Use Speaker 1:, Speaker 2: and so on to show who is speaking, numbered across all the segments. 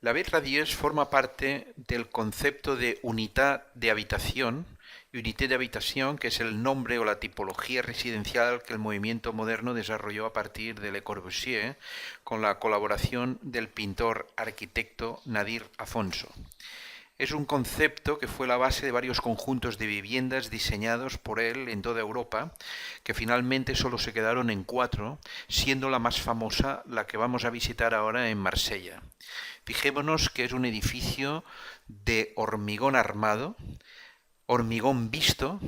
Speaker 1: La Bell Radius forma parte del concepto de unité de habitación, que es el nombre o la tipología residencial que el movimiento moderno desarrolló a partir de Le Corbusier, con la colaboración del pintor arquitecto Nadir Afonso. Es un concepto que fue la base de varios conjuntos de viviendas diseñados por él en toda Europa, que finalmente solo se quedaron en 4, siendo la más famosa la que vamos a visitar ahora en Marsella. Fijémonos que es un edificio de hormigón armado, hormigón visto,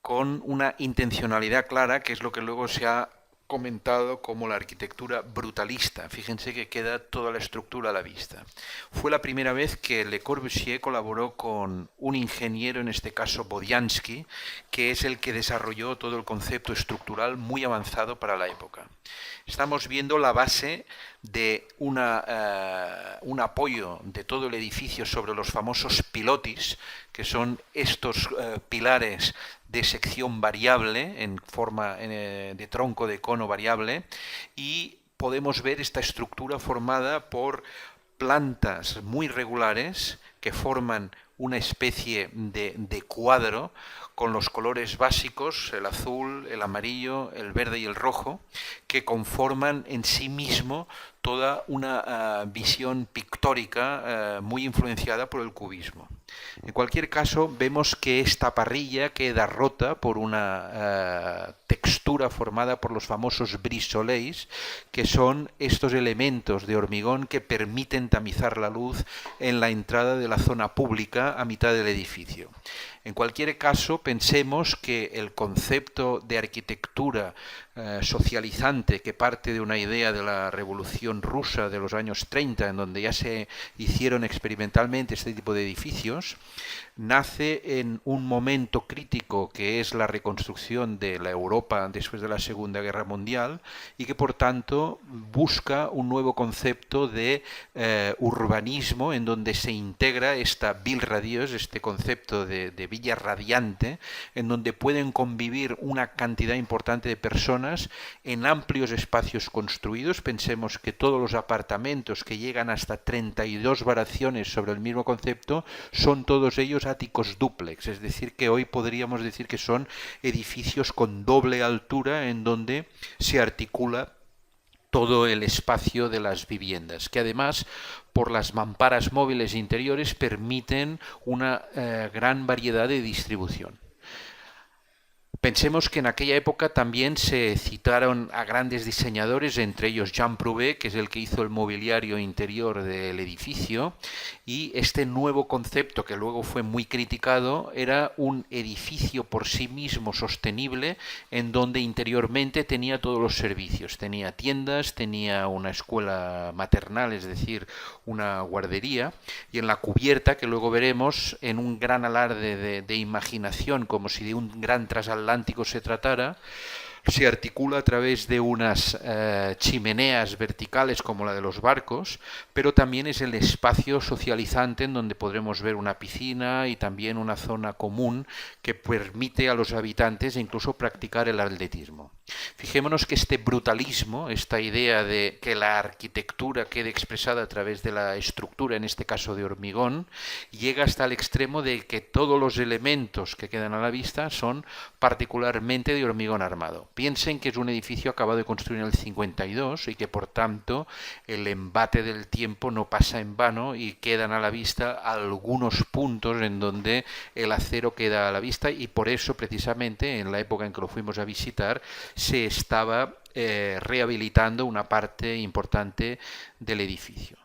Speaker 1: con una intencionalidad clara, que es lo que luego se ha comentado como la arquitectura brutalista. Fíjense que queda toda la estructura a la vista. Fue la primera vez que Le Corbusier colaboró con un ingeniero, en este caso Bodiansky, que es el que desarrolló todo el concepto estructural muy avanzado para la época. Estamos viendo la base de un apoyo de todo el edificio sobre los famosos pilotis, que son estos pilares de sección variable en forma de tronco de cono variable, y podemos ver esta estructura formada por plantas muy regulares que forman una especie de cuadro con los colores básicos, el azul, el amarillo, el verde y el rojo, que conforman en sí mismo toda una visión pictórica muy influenciada por el cubismo. En cualquier caso, vemos que esta parrilla queda rota por una textura formada por los famosos brise-soleils, que son estos elementos de hormigón que permiten tamizar la luz en la entrada de la zona pública a mitad del edificio. En cualquier caso, pensemos que el concepto de arquitectura socializante, que parte de una idea de la Revolución Rusa de los años 30, en donde ya se hicieron experimentalmente este tipo de edificios, nace en un momento crítico que es la reconstrucción de la Europa después de la Segunda Guerra Mundial, y que por tanto busca un nuevo concepto de urbanismo en donde se integra esta Ville Radieuse, este concepto de villa radiante, en donde pueden convivir una cantidad importante de personas en amplios espacios construidos. Pensemos que todos los apartamentos, que llegan hasta 32 variaciones sobre el mismo concepto, son todos ellos áticos dúplex, es decir, que hoy podríamos decir que son edificios con doble altura en donde se articula todo el espacio de las viviendas, que además por las mamparas móviles interiores permiten una gran variedad de distribución. Pensemos que en aquella época también se citaron a grandes diseñadores, entre ellos Jean Prouvé, que es el que hizo el mobiliario interior del edificio, y este nuevo concepto, que luego fue muy criticado, era un edificio por sí mismo sostenible, en donde interiormente tenía todos los servicios, tenía tiendas, tenía una escuela maternal, es decir, una guardería, y en la cubierta, que luego veremos, en un gran alarde de imaginación, como si de un gran transatlántico se tratara, se articula a través de unas chimeneas verticales como la de los barcos, pero también es el espacio socializante en donde podremos ver una piscina y también una zona común que permite a los habitantes incluso practicar el atletismo. Fijémonos que este brutalismo, esta idea de que la arquitectura quede expresada a través de la estructura, en este caso de hormigón, llega hasta el extremo de que todos los elementos que quedan a la vista son particularmente de hormigón armado. Piensen que es un edificio acabado de construir en el 52 y que por tanto el embate del tiempo no pasa en vano y quedan a la vista algunos puntos en donde el acero queda a la vista, y por eso precisamente en la época en que lo fuimos a visitar se estaba rehabilitando una parte importante del edificio.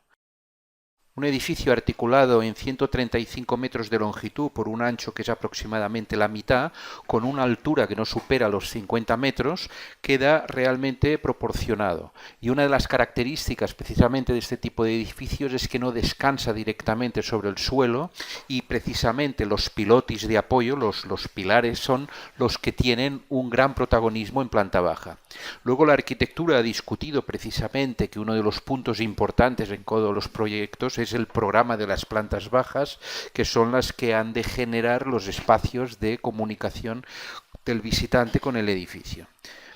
Speaker 1: Un edificio articulado en 135 metros de longitud por un ancho que es aproximadamente la mitad, con una altura que no supera los 50 metros, queda realmente proporcionado. Y una de las características precisamente de este tipo de edificios es que no descansa directamente sobre el suelo, y precisamente los pilotis de apoyo, los pilares, son los que tienen un gran protagonismo en planta baja. Luego la arquitectura ha discutido precisamente que uno de los puntos importantes en todos los proyectos es el programa de las plantas bajas, que son las que han de generar los espacios de comunicación del visitante con el edificio.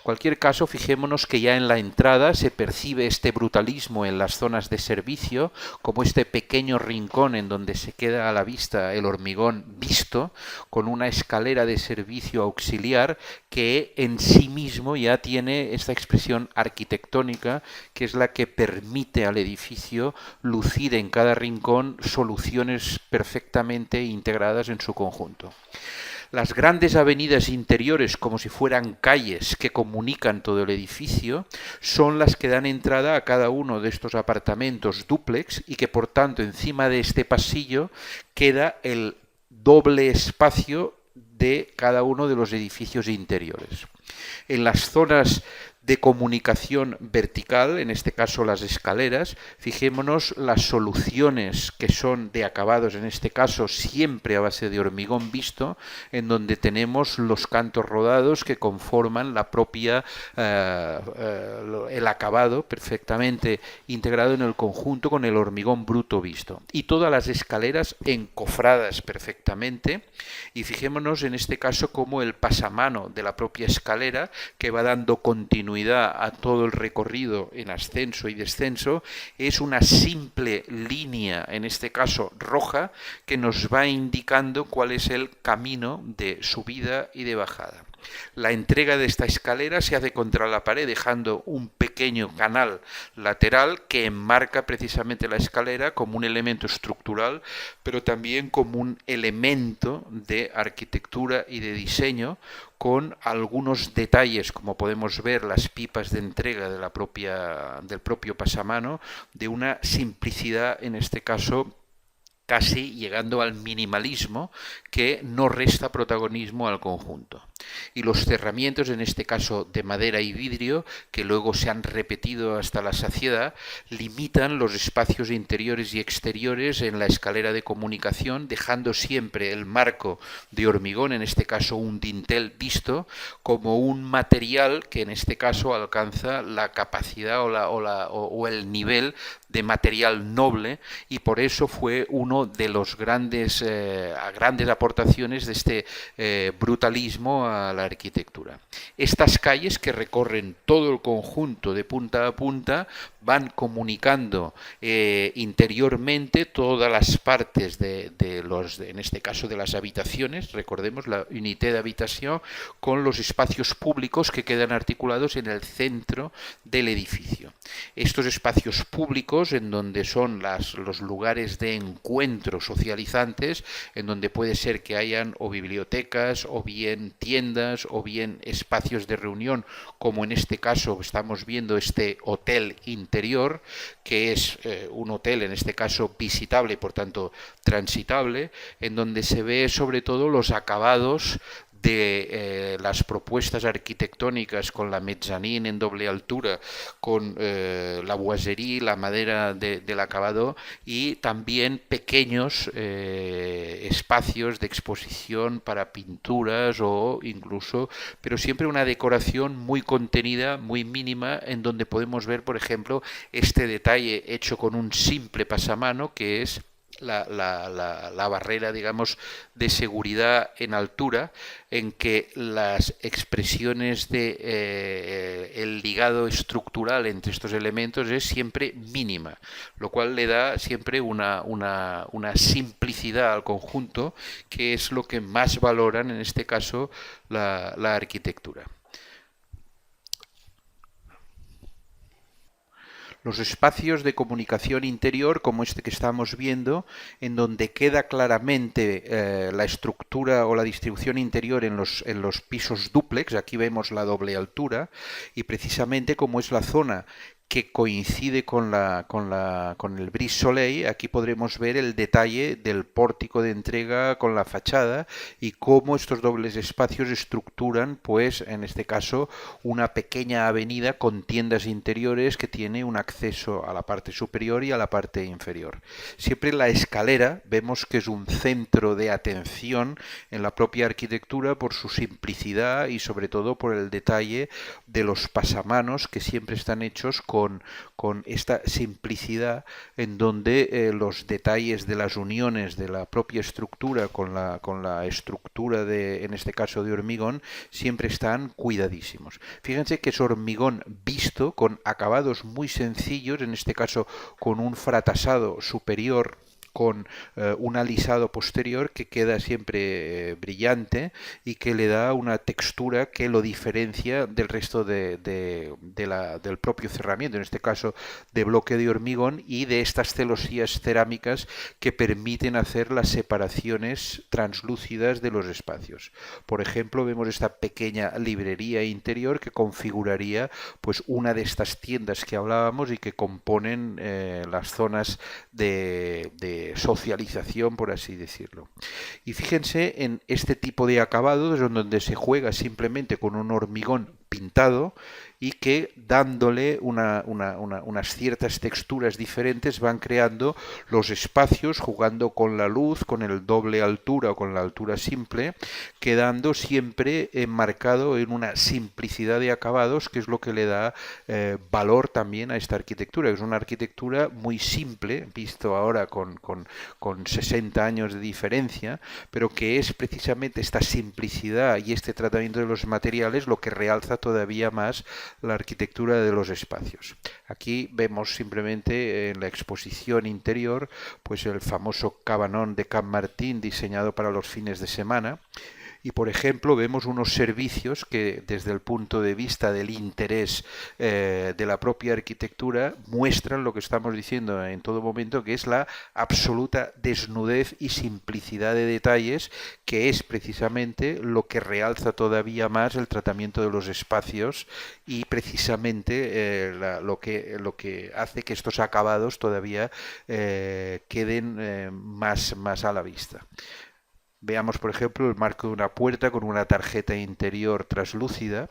Speaker 1: En cualquier caso, fijémonos que ya en la entrada se percibe este brutalismo en las zonas de servicio, como este pequeño rincón en donde se queda a la vista el hormigón visto, con una escalera de servicio auxiliar que en sí mismo ya tiene esta expresión arquitectónica, que es la que permite al edificio lucir en cada rincón soluciones perfectamente integradas en su conjunto. Las grandes avenidas interiores, como si fueran calles que comunican todo el edificio, son las que dan entrada a cada uno de estos apartamentos dúplex y que por tanto encima de este pasillo queda el doble espacio de cada uno de los edificios interiores. En las zonas de comunicación vertical, en este caso las escaleras, fijémonos las soluciones que son de acabados, en este caso siempre a base de hormigón visto, en donde tenemos los cantos rodados que conforman la propia, el acabado perfectamente integrado en el conjunto con el hormigón bruto visto. Y todas las escaleras encofradas perfectamente, y fijémonos en este caso como el pasamano de la propia escalera que va dando continuidad a todo el recorrido en ascenso y descenso es una simple línea, en este caso roja, que nos va indicando cuál es el camino de subida y de bajada. La entrega de esta escalera se hace contra la pared dejando un pequeño canal lateral que enmarca precisamente la escalera como un elemento estructural, pero también como un elemento de arquitectura y de diseño, con algunos detalles, como podemos ver las pipas de entrega de del propio pasamano, de una simplicidad, en este caso, casi llegando al minimalismo, que no resta protagonismo al conjunto. Y los cerramientos, en este caso de madera y vidrio, que luego se han repetido hasta la saciedad, limitan los espacios interiores y exteriores en la escalera de comunicación, dejando siempre el marco de hormigón, en este caso un dintel visto, como un material que en este caso alcanza la capacidad o el nivel de material noble, y por eso fue uno de los grandes aportaciones de este brutalismo a la arquitectura. Estas calles que recorren todo el conjunto de punta a punta van comunicando interiormente todas las partes en este caso de las habitaciones, recordemos la unité de habitación, con los espacios públicos que quedan articulados en el centro del edificio. Estos espacios públicos, en donde son los lugares de encuentro socializantes, en donde puede ser que hayan o bibliotecas, o bien tiendas, o bien espacios de reunión, como en este caso estamos viendo este hotel interior, que es un hotel en este caso visitable y por tanto transitable, en donde se ve sobre todo los acabados de las propuestas arquitectónicas con la mezzanine en doble altura, con la boiserie, la madera del acabado, y también pequeños espacios de exposición para pinturas o incluso, pero siempre una decoración muy contenida, muy mínima, en donde podemos ver, por ejemplo, este detalle hecho con un simple pasamano, que es la barrera, digamos, de seguridad en altura, en que las expresiones de el ligado estructural entre estos elementos es siempre mínima, lo cual le da siempre una simplicidad al conjunto, que es lo que más valoran en este caso la arquitectura. Los espacios de comunicación interior, como este que estamos viendo, en donde queda claramente la estructura o la distribución interior en los pisos dúplex. Aquí vemos la doble altura, y precisamente como es la zona que coincide con el Brise Soleil, aquí podremos ver el detalle del pórtico de entrega con la fachada y cómo estos dobles espacios estructuran, pues en este caso, una pequeña avenida con tiendas interiores que tiene un acceso a la parte superior y a la parte inferior. Siempre la escalera vemos que es un centro de atención en la propia arquitectura por su simplicidad y sobre todo por el detalle de los pasamanos, que siempre están hechos con con esta simplicidad en donde los detalles de las uniones de la propia estructura con la estructura de, en este caso de hormigón, siempre están cuidadísimos. Fíjense que es hormigón visto con acabados muy sencillos, en este caso con un fratasado superior con un alisado posterior que queda siempre brillante y que le da una textura que lo diferencia del resto del propio cerramiento, en este caso de bloque de hormigón y de estas celosías cerámicas que permiten hacer las separaciones translúcidas de los espacios. Por ejemplo, vemos esta pequeña librería interior que configuraría pues una de estas tiendas que hablábamos y que componen las zonas de socialización, por así decirlo. Y fíjense en este tipo de acabados donde se juega simplemente con un hormigón pintado y que dándole unas ciertas texturas diferentes van creando los espacios, jugando con la luz, con el doble altura o con la altura simple, quedando siempre enmarcado en una simplicidad de acabados que es lo que le da valor también a esta arquitectura, que es una arquitectura muy simple, visto ahora con 60 años de diferencia, pero que es precisamente esta simplicidad y este tratamiento de los materiales lo que realza todavía más la arquitectura de los espacios. Aquí vemos simplemente en la exposición interior pues el famoso cabanón de Can Martín diseñado para los fines de semana. Y, por ejemplo, vemos unos servicios que, desde el punto de vista del interés de la propia arquitectura, muestran lo que estamos diciendo en todo momento, que es la absoluta desnudez y simplicidad de detalles, que es precisamente lo que realza todavía más el tratamiento de los espacios y precisamente lo que hace que estos acabados todavía queden más a la vista. Veamos, por ejemplo, el marco de una puerta con una tarjeta interior traslúcida,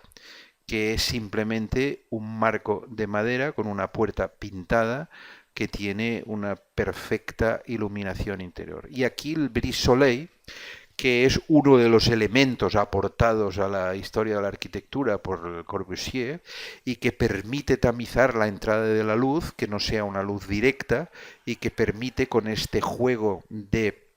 Speaker 1: que es simplemente un marco de madera con una puerta pintada que tiene una perfecta iluminación interior. Y aquí el brise soleil, que es uno de los elementos aportados a la historia de la arquitectura por Le Corbusier y que permite tamizar la entrada de la luz, que no sea una luz directa, y que permite con este juego de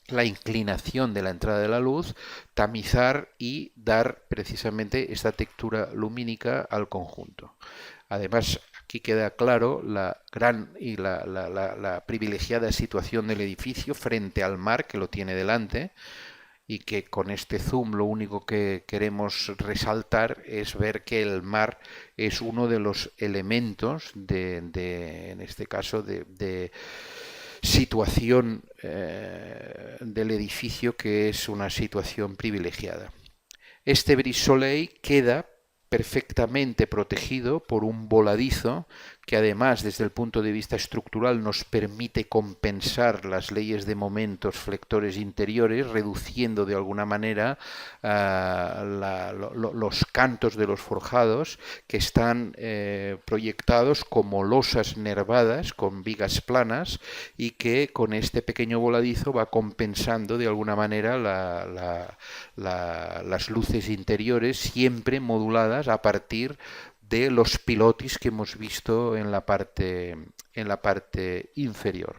Speaker 1: la inclinación de la entrada de la luz, tamizar y dar precisamente esta textura lumínica al conjunto. Además, aquí queda claro la gran y la privilegiada situación del edificio frente al mar que lo tiene delante y que con este zoom lo único que queremos resaltar es ver que el mar es uno de los elementos en este caso de situación del edificio, que es una situación privilegiada. Este brise soleil queda perfectamente protegido por un voladizo que además desde el punto de vista estructural nos permite compensar las leyes de momentos flectores interiores, reduciendo de alguna manera los cantos de los forjados que están proyectados como losas nervadas con vigas planas y que con este pequeño voladizo va compensando de alguna manera las luces interiores, siempre moduladas a partir de los pilotis que hemos visto en la parte inferior.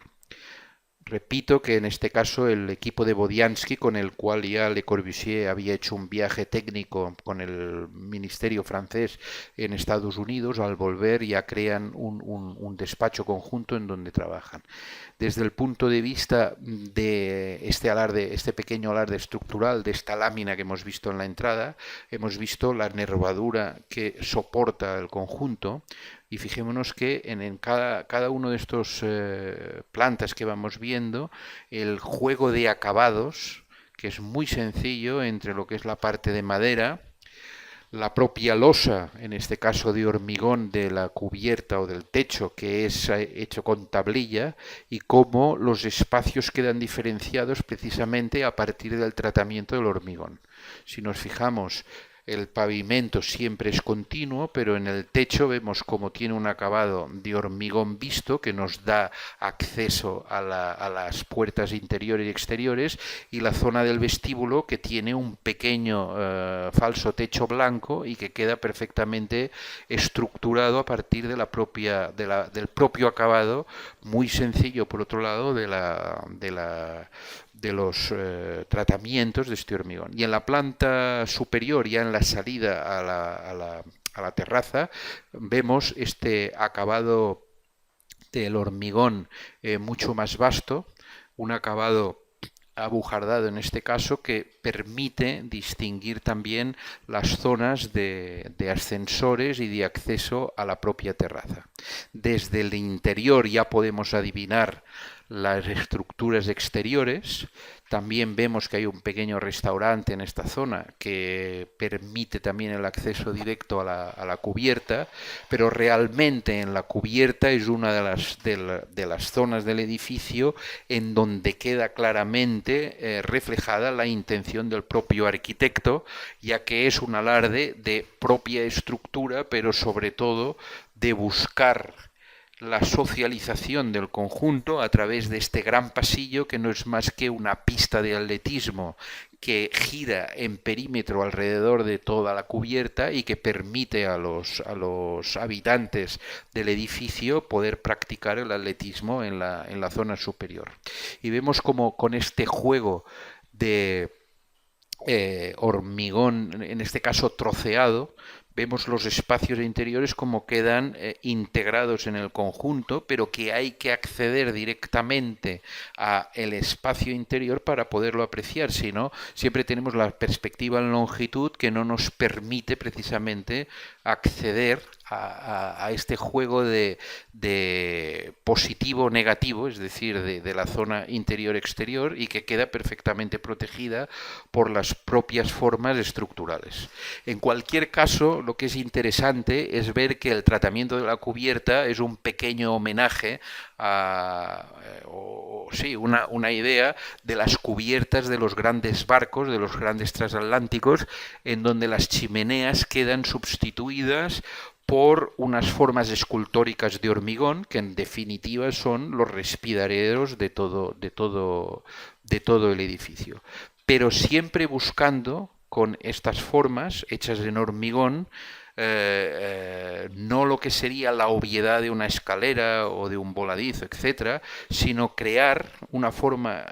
Speaker 1: Repito que en este caso el equipo de Bodiansky, con el cual ya Le Corbusier había hecho un viaje técnico con el ministerio francés en Estados Unidos, al volver ya crean un despacho conjunto en donde trabajan. Desde el punto de vista de este pequeño alarde estructural, de esta lámina que hemos visto en la entrada, hemos visto la nervadura que soporta el conjunto. Y fijémonos que en cada uno de estos plantas que vamos viendo, el juego de acabados, que es muy sencillo entre lo que es la parte de madera, la propia losa, en este caso de hormigón de la cubierta o del techo, que es hecho con tablilla, y cómo los espacios quedan diferenciados precisamente a partir del tratamiento del hormigón. Si nos fijamos, el pavimento siempre es continuo, pero en el techo vemos como tiene un acabado de hormigón visto que nos da acceso a las puertas interiores y exteriores, y la zona del vestíbulo que tiene un pequeño falso techo blanco y que queda perfectamente estructurado a partir de del propio acabado, muy sencillo por otro lado, de los tratamientos de este hormigón. Y en la planta superior, ya en la salida a la terraza, vemos este acabado del hormigón mucho más vasto, un acabado abujardado en este caso, que permite distinguir también las zonas de ascensores y de acceso a la propia terraza. Desde el interior ya podemos adivinar las estructuras exteriores. También vemos que hay un pequeño restaurante en esta zona que permite también el acceso directo a la cubierta, pero realmente en la cubierta es una de las zonas del edificio en donde queda claramente reflejada la intención del propio arquitecto, ya que es un alarde de propia estructura, pero sobre todo de buscar la socialización del conjunto a través de este gran pasillo que no es más que una pista de atletismo que gira en perímetro alrededor de toda la cubierta y que permite a los habitantes del edificio poder practicar el atletismo en la zona superior. Y vemos como con este juego de hormigón, en este caso troceado, vemos los espacios interiores como quedan integrados en el conjunto, pero que hay que acceder directamente a el espacio interior para poderlo apreciar, si no, siempre tenemos la perspectiva en longitud que no nos permite precisamente acceder a este juego de positivo-negativo, es decir, de la zona interior-exterior, y que queda perfectamente protegida por las propias formas estructurales. En cualquier caso, lo que es interesante es ver que el tratamiento de la cubierta es un pequeño homenaje sí, una idea de las cubiertas de los grandes barcos, de los grandes transatlánticos, en donde las chimeneas quedan sustituidas por unas formas escultóricas de hormigón que en definitiva son los respiraderos de todo el edificio. Pero siempre buscando con estas formas hechas en hormigón no lo que sería la obviedad de una escalera o de un voladizo, etcétera, sino crear una forma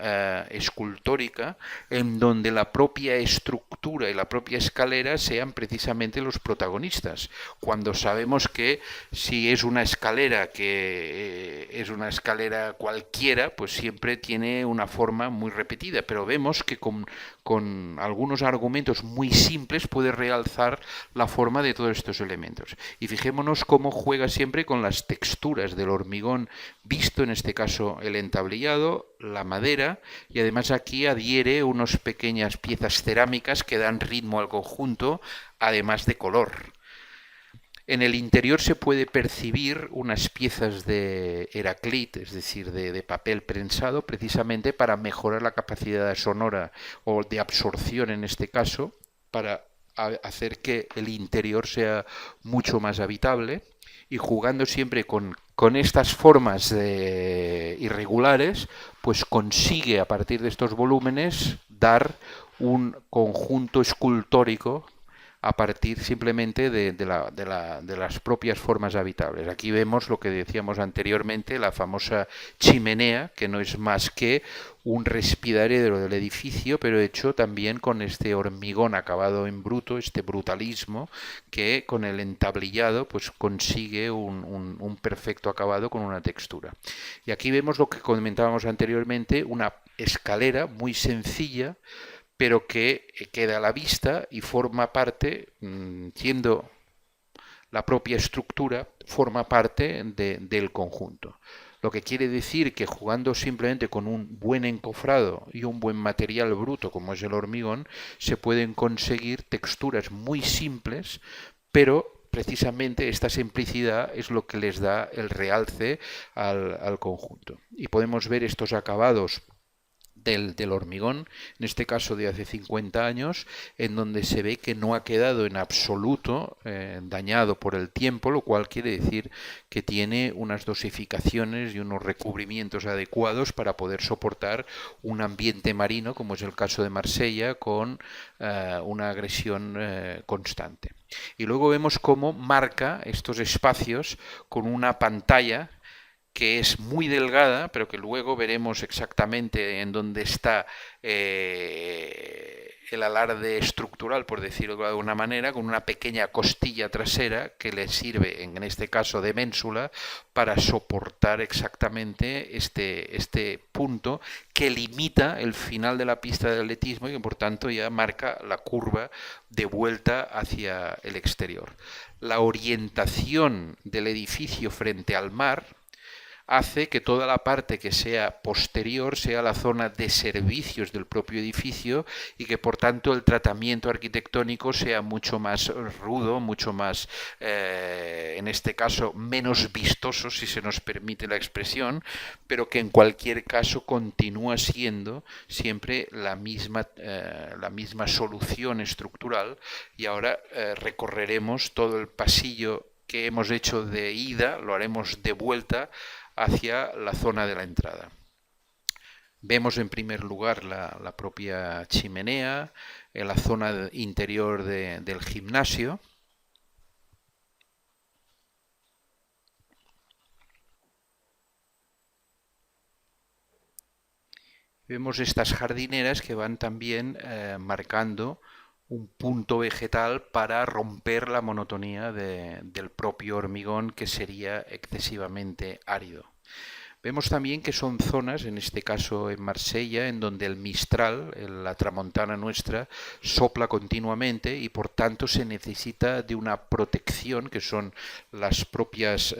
Speaker 1: escultórica en donde la propia estructura y la propia escalera sean precisamente los protagonistas. Cuando sabemos que si es una escalera que es una escalera cualquiera, pues siempre tiene una forma muy repetida, pero vemos que con algunos argumentos muy simples puede realzar la forma de todos estos elementos. Y fijémonos cómo juega siempre con las texturas del hormigón visto, en este caso el entablillado, la madera, y además aquí adhiere unas pequeñas piezas cerámicas que dan ritmo al conjunto, además de color. En el interior se puede percibir unas piezas de Heraclit, es decir, de papel prensado, precisamente para mejorar la capacidad sonora o de absorción en este caso, para hacer que el interior sea mucho más habitable, y jugando siempre con estas formas irregulares, pues consigue a partir de estos volúmenes dar un conjunto escultórico a partir simplemente de las propias formas habitables. Aquí vemos lo que decíamos anteriormente, la famosa chimenea, que no es más que un respiradero del edificio, pero hecho también con este hormigón acabado en bruto, este brutalismo, que con el entablillado pues consigue un perfecto acabado con una textura. Y aquí vemos lo que comentábamos anteriormente, una escalera muy sencilla, pero que queda a la vista y forma parte, siendo la propia estructura, forma parte del conjunto. Lo que quiere decir que jugando simplemente con un buen encofrado y un buen material bruto como es el hormigón, se pueden conseguir texturas muy simples, pero precisamente esta simplicidad es lo que les da el realce al conjunto. Y podemos ver estos acabados del hormigón, en este caso de hace 50 años, en donde se ve que no ha quedado en absoluto dañado por el tiempo, lo cual quiere decir que tiene unas dosificaciones y unos recubrimientos adecuados para poder soportar un ambiente marino, como es el caso de Marsella, con una agresión constante. Y luego vemos cómo marca estos espacios con una pantalla que es muy delgada, pero que luego veremos exactamente en dónde está el alarde estructural, por decirlo de alguna manera, con una pequeña costilla trasera que le sirve, en este caso de ménsula, para soportar exactamente este punto que limita el final de la pista de atletismo y que por tanto ya marca la curva de vuelta hacia el exterior. La orientación del edificio frente al mar hace que toda la parte que sea posterior sea la zona de servicios del propio edificio y que por tanto el tratamiento arquitectónico sea mucho más rudo, mucho más, en este caso, menos vistoso, si se nos permite la expresión, pero que en cualquier caso continúa siendo siempre la misma solución estructural. Y ahora recorreremos todo el pasillo que hemos hecho de ida, lo haremos de vuelta hacia la zona de la entrada. Vemos en primer lugar la propia chimenea, en la zona interior del gimnasio. Vemos estas jardineras que van también marcando un punto vegetal para romper la monotonía del propio hormigón, que sería excesivamente árido. Vemos también que son zonas, en este caso en Marsella, en donde el Mistral, la tramontana nuestra, sopla continuamente y por tanto se necesita de una protección, que son las propias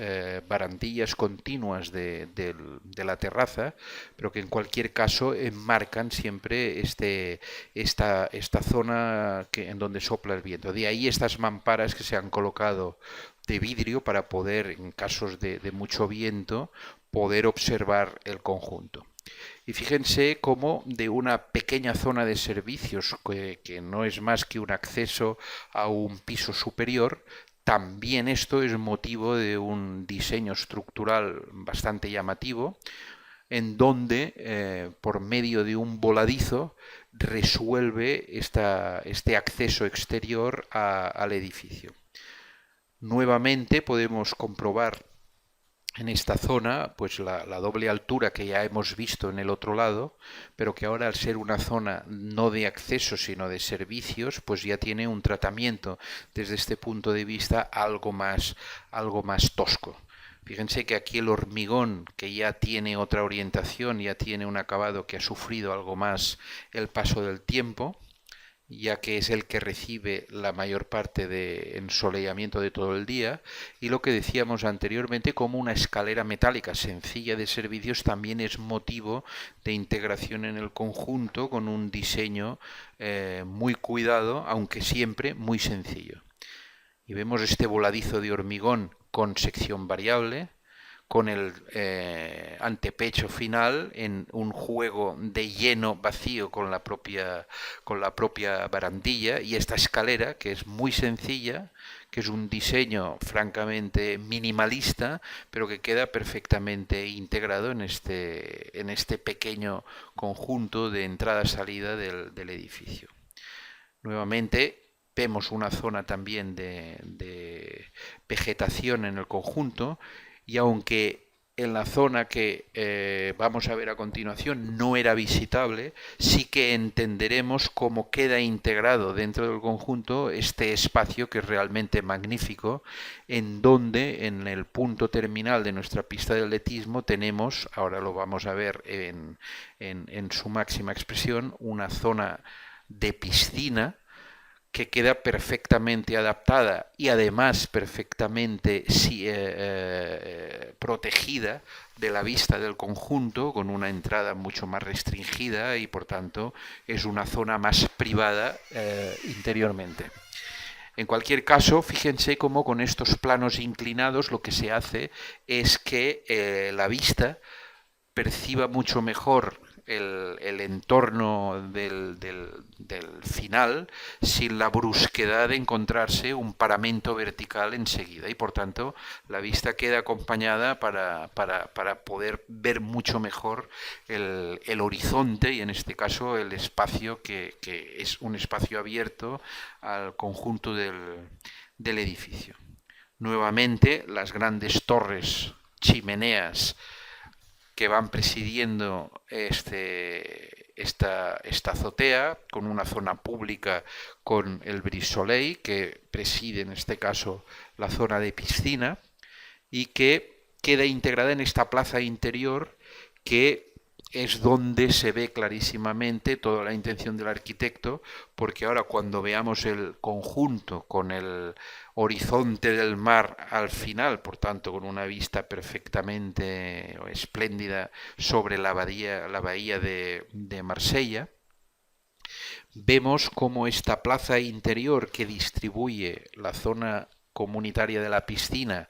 Speaker 1: barandillas continuas de la terraza, pero que en cualquier caso enmarcan siempre esta zona en donde sopla el viento. De ahí estas mamparas que se han colocado de vidrio para poder, en casos de mucho viento, poder observar el conjunto. Y fíjense cómo de una pequeña zona de servicios, que no es más que un acceso a un piso superior, también esto es motivo de un diseño estructural bastante llamativo, en donde, por medio de un voladizo, resuelve este acceso exterior al edificio. Nuevamente podemos comprobar en esta zona pues la doble altura que ya hemos visto en el otro lado, pero que ahora, al ser una zona no de acceso sino de servicios, pues ya tiene un tratamiento desde este punto de vista algo más tosco. Fíjense que aquí el hormigón, que ya tiene otra orientación, ya tiene un acabado que ha sufrido algo más el paso del tiempo, ya que es el que recibe la mayor parte de ensoleamiento de todo el día, y lo que decíamos anteriormente, como una escalera metálica sencilla de servicios también es motivo de integración en el conjunto, con un diseño muy cuidado, aunque siempre muy sencillo. Y vemos este voladizo de hormigón con sección variable, con el antepecho final en un juego de lleno vacío con la propia barandilla, y esta escalera, que es muy sencilla, que es un diseño francamente minimalista, pero que queda perfectamente integrado en este pequeño conjunto de entrada-salida del edificio. Nuevamente vemos una zona también de vegetación en el conjunto, y aunque en la zona que vamos a ver a continuación no era visitable, sí que entenderemos cómo queda integrado dentro del conjunto este espacio, que es realmente magnífico, en donde en el punto terminal de nuestra pista de atletismo tenemos, ahora lo vamos a ver en su máxima expresión, una zona de piscina que queda perfectamente adaptada y además perfectamente protegida de la vista del conjunto, con una entrada mucho más restringida, y por tanto es una zona más privada interiormente. En cualquier caso, fíjense cómo con estos planos inclinados lo que se hace es que la vista perciba mucho mejor el entorno del final sin la brusquedad de encontrarse un paramento vertical enseguida, y por tanto la vista queda acompañada para poder ver mucho mejor el horizonte y en este caso el espacio que es un espacio abierto al conjunto del edificio. Nuevamente las grandes torres, chimeneas que van presidiendo esta azotea, con una zona pública con el Brise Soleil, que preside en este caso la zona de piscina, y que queda integrada en esta plaza interior que es donde se ve clarísimamente toda la intención del arquitecto, porque ahora cuando veamos el conjunto con el horizonte del mar al final, por tanto con una vista perfectamente espléndida sobre la bahía de Marsella, vemos cómo esta plaza interior que distribuye la zona comunitaria de la piscina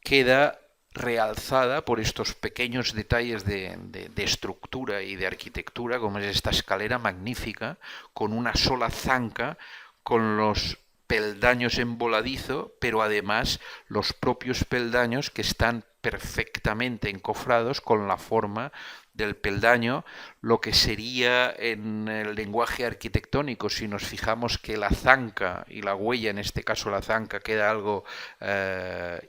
Speaker 1: queda realzada por estos pequeños detalles de estructura y de arquitectura, como es esta escalera magnífica, con una sola zanca, con los peldaños en voladizo, pero además los propios peldaños que están perfectamente encofrados con la forma del peldaño, lo que sería en el lenguaje arquitectónico, si nos fijamos que la zanca y la huella, en este caso la zanca, queda algo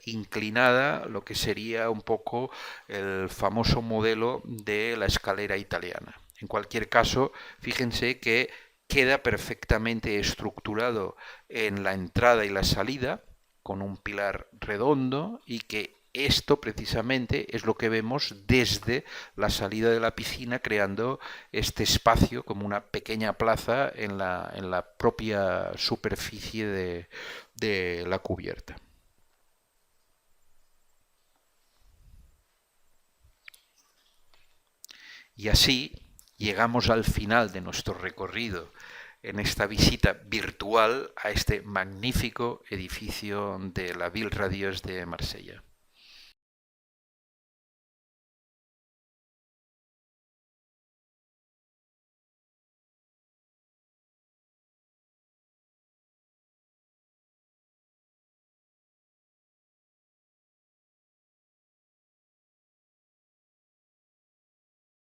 Speaker 1: inclinada, lo que sería un poco el famoso modelo de la escalera italiana. En cualquier caso, fíjense que queda perfectamente estructurado en la entrada y la salida, con un pilar redondo, y que esto precisamente es lo que vemos desde la salida de la piscina, creando este espacio como una pequeña plaza en la propia superficie de la cubierta. Y así llegamos al final de nuestro recorrido en esta visita virtual a este magnífico edificio de la Ville Radieuse de Marsella.